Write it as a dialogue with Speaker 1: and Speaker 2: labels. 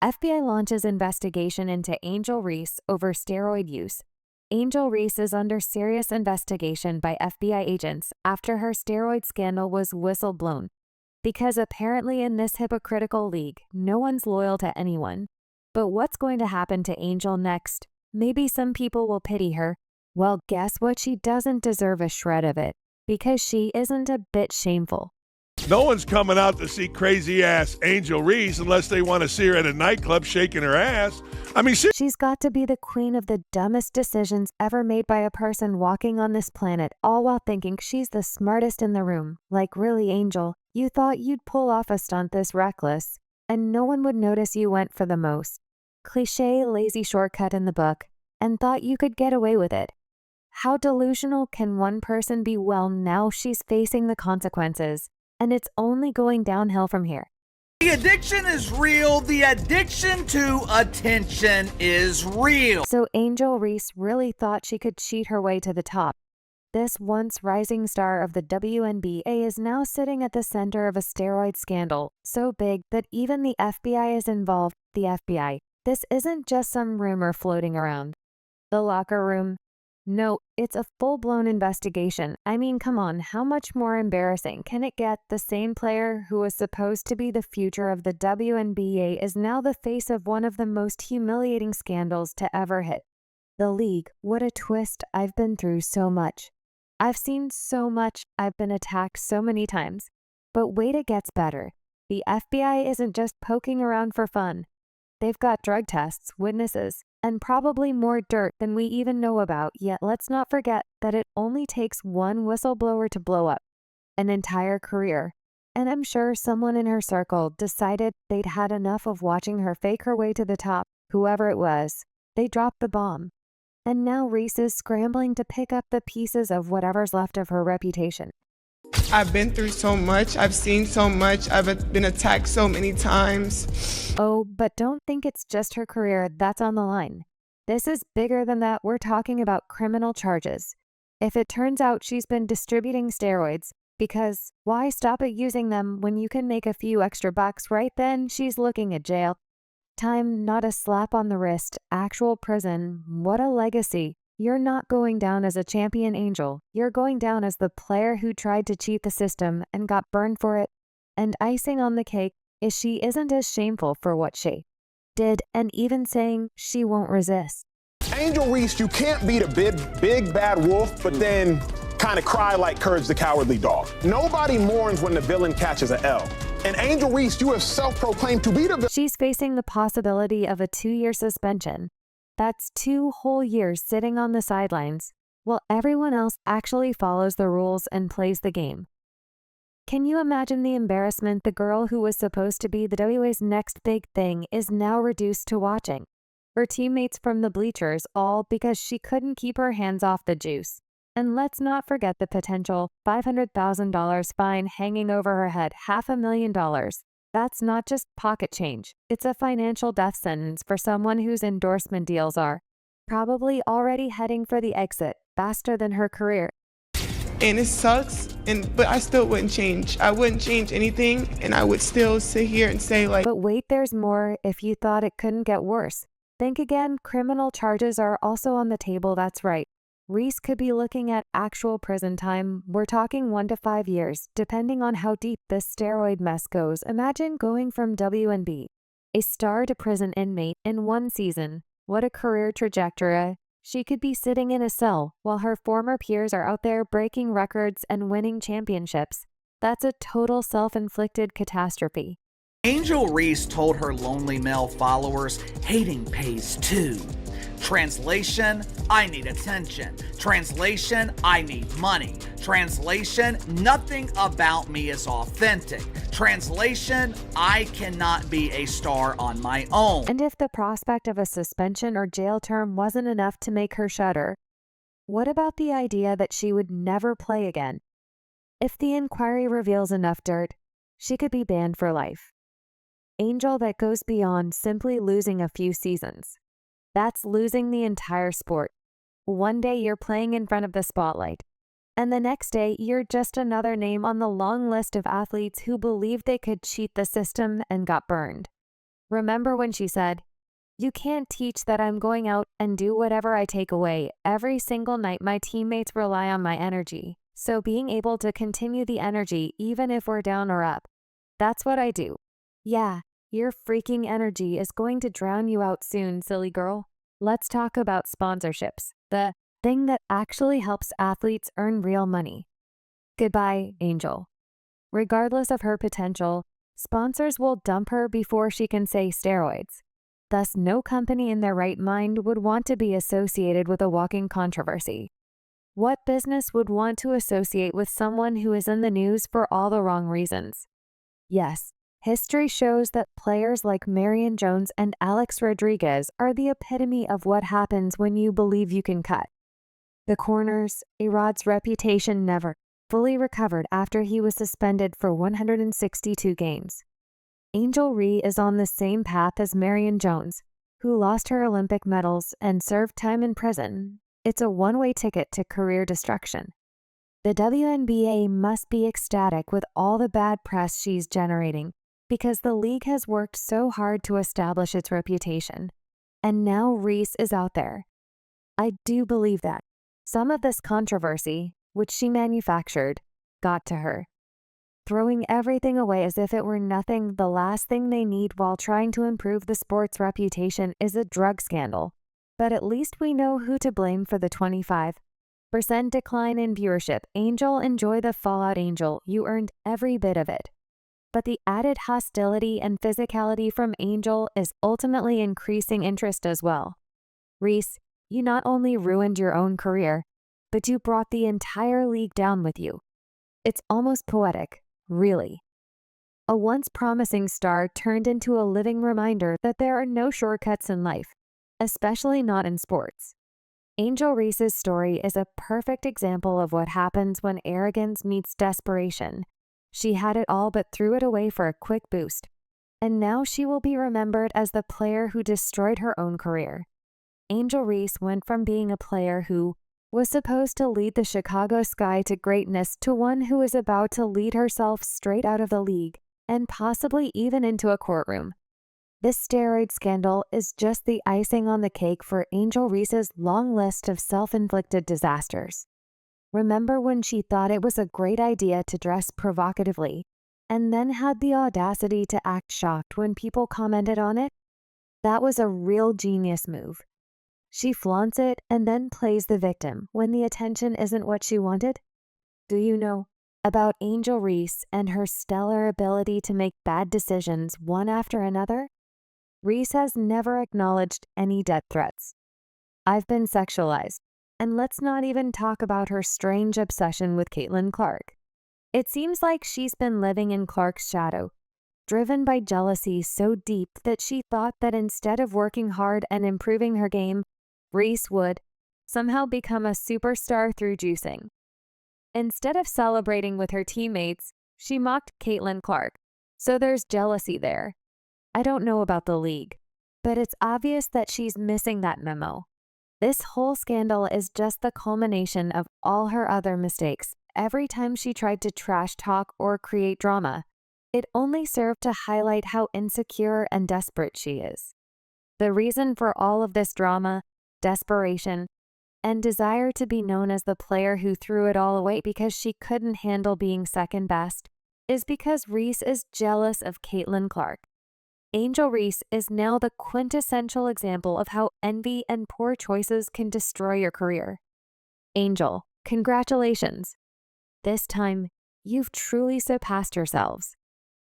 Speaker 1: FBI launches investigation into Angel Reese over steroid use. Angel Reese is under serious investigation by FBI agents after her steroid scandal was whistle-blown. Because apparently in this hypocritical league, no one's loyal to anyone. But what's going to happen to Angel next? Maybe some people will pity her. Well, guess what? She doesn't deserve a shred of it, because she isn't a bit shameful.
Speaker 2: No one's coming out to see crazy-ass Angel Reese unless they want to see her at a nightclub shaking her ass. I mean,
Speaker 1: She's got to be the queen of the dumbest decisions ever made by a person walking on this planet, all while thinking she's the smartest in the room. Like, really, Angel, you thought you'd pull off a stunt this reckless, and no one would notice you went for the most cliché, lazy shortcut in the book, and thought you could get away with it. How delusional can one person be? Well, now she's facing the consequences, and it's only going downhill from here.
Speaker 3: The addiction is real. The addiction to attention is real.
Speaker 1: So Angel Reese really thought she could cheat her way to the top. This once rising star of the WNBA is now sitting at the center of a steroid scandal so big that even the FBI is involved. The FBI. This isn't just some rumor floating around. The locker room. No, it's a full-blown investigation. I mean, come on, how much more embarrassing can it get? The same player who was supposed to be the future of the WNBA is now the face of one of the most humiliating scandals to ever hit the league. What a twist. I've been through so much. I've seen so much. I've been attacked so many times. But wait, it gets better. The FBI isn't just poking around for fun. They've got drug tests, witnesses, and probably more dirt than we even know about. Yet let's not forget that it only takes one whistleblower to blow up an entire career. And I'm sure someone in her circle decided they'd had enough of watching her fake her way to the top. Whoever it was, they dropped the bomb. And now Reese is scrambling to pick up the pieces of whatever's left of her reputation.
Speaker 4: I've been through so much. I've seen so much. I've been attacked so many times.
Speaker 1: Oh, but don't think it's just her career that's on the line. This is bigger than that. We're talking about criminal charges. If it turns out she's been distributing steroids, because why stop at using them when you can make a few extra bucks? Right then, she's looking at jail time, not a slap on the wrist, actual prison. What a legacy. You're not going down as a champion, Angel. You're going down as the player who tried to cheat the system and got burned for it. And icing on the cake is she isn't as shameful for what she did, and even saying she won't resist.
Speaker 5: Angel Reese, you can't beat a big bad wolf, but then kind of cry like Courage the Cowardly Dog. Nobody mourns when the villain catches an L. And Angel Reese, you have self-proclaimed to be the villain.
Speaker 1: She's facing the possibility of a 2-year suspension. That's 2 whole years sitting on the sidelines, while everyone else actually follows the rules and plays the game. Can you imagine the embarrassment? The girl who was supposed to be the WA's next big thing is now reduced to watching her teammates from the bleachers, all because she couldn't keep her hands off the juice. And let's not forget the potential $500,000 fine hanging over her head, $500,000. That's not just pocket change. It's a financial death sentence for someone whose endorsement deals are probably already heading for the exit faster than her career.
Speaker 4: And it sucks, but I still wouldn't change. I wouldn't change anything, and I would still sit here and say, like...
Speaker 1: But wait, there's more. If you thought it couldn't get worse, think again. Criminal charges are also on the table. That's right. Reese could be looking at actual prison time. We're talking 1 to 5 years, depending on how deep this steroid mess goes. Imagine going from WNB, a star, to prison inmate in 1 season. What a career trajectory. She could be sitting in a cell while her former peers are out there breaking records and winning championships. That's a total self-inflicted catastrophe.
Speaker 3: Angel Reese told her lonely male followers, hating pays too. Translation, I need attention. Translation, I need money. Translation, nothing about me is authentic. Translation, I cannot be a star on my own.
Speaker 1: And if the prospect of a suspension or jail term wasn't enough to make her shudder, what about the idea that she would never play again? If the inquiry reveals enough dirt, she could be banned for life. Angel, that goes beyond simply losing a few seasons. That's losing the entire sport. One day you're playing in front of the spotlight, and the next day you're just another name on the long list of athletes who believed they could cheat the system and got burned. Remember when she said, "You can't teach that I'm going out and do whatever I take away. Every single night my teammates rely on my energy. So being able to continue the energy even if we're down or up. That's what I do." Yeah, your freaking energy is going to drown you out soon, silly girl. Let's talk about sponsorships, the thing that actually helps athletes earn real money. Goodbye, Angel. Regardless of her potential, sponsors will dump her before she can say steroids. Thus, no company in their right mind would want to be associated with a walking controversy. What business would want to associate with someone who is in the news for all the wrong reasons? Yes, history shows that players like Marion Jones and Alex Rodriguez are the epitome of what happens when you believe you can cut. The corners, A-Rod's reputation never fully recovered after he was suspended for 162 games. Angel Reese is on the same path as Marion Jones, who lost her Olympic medals and served time in prison. It's a one-way ticket to career destruction. The WNBA must be ecstatic with all the bad press she's generating because the league has worked so hard to establish its reputation. And now Reese is out there. I do believe that some of this controversy, which she manufactured, got to her. Throwing everything away as if it were nothing, the last thing they need while trying to improve the sport's reputation is a drug scandal. But at least we know who to blame for the 25% decline in viewership. Angel, enjoy the fallout, Angel. You earned every bit of it. But the added hostility and physicality from Angel is ultimately increasing interest as well. Reese, you not only ruined your own career, but you brought the entire league down with you. It's almost poetic, really. A once promising star turned into a living reminder that there are no shortcuts in life, especially not in sports. Angel Reese's story is a perfect example of what happens when arrogance meets desperation. She had it all but threw it away for a quick boost, and now she will be remembered as the player who destroyed her own career. Angel Reese went from being a player who was supposed to lead the Chicago Sky to greatness to one who is about to lead herself straight out of the league and possibly even into a courtroom. This steroid scandal is just the icing on the cake for Angel Reese's long list of self-inflicted disasters. Remember when she thought it was a great idea to dress provocatively and then had the audacity to act shocked when people commented on it? That was a real genius move. She flaunts it and then plays the victim when the attention isn't what she wanted. Do you know about Angel Reese and her stellar ability to make bad decisions one after another? Reese has never acknowledged any death threats. I've been sexualized, and let's not even talk about her strange obsession with Caitlin Clark. It seems like she's been living in Clark's shadow, driven by jealousy so deep that she thought that instead of working hard and improving her game, Reese would somehow become a superstar through juicing. Instead of celebrating with her teammates, she mocked Caitlin Clark, so there's jealousy there. I don't know about the league, but it's obvious that she's missing that memo. This whole scandal is just the culmination of all her other mistakes. Every time she tried to trash talk or create drama, it only served to highlight how insecure and desperate she is. The reason for all of this drama, desperation, and desire to be known as the player who threw it all away because she couldn't handle being second best is because Reese is jealous of Caitlin Clark. Angel Reese is now the quintessential example of how envy and poor choices can destroy your career. Angel, congratulations. This time, you've truly surpassed yourselves.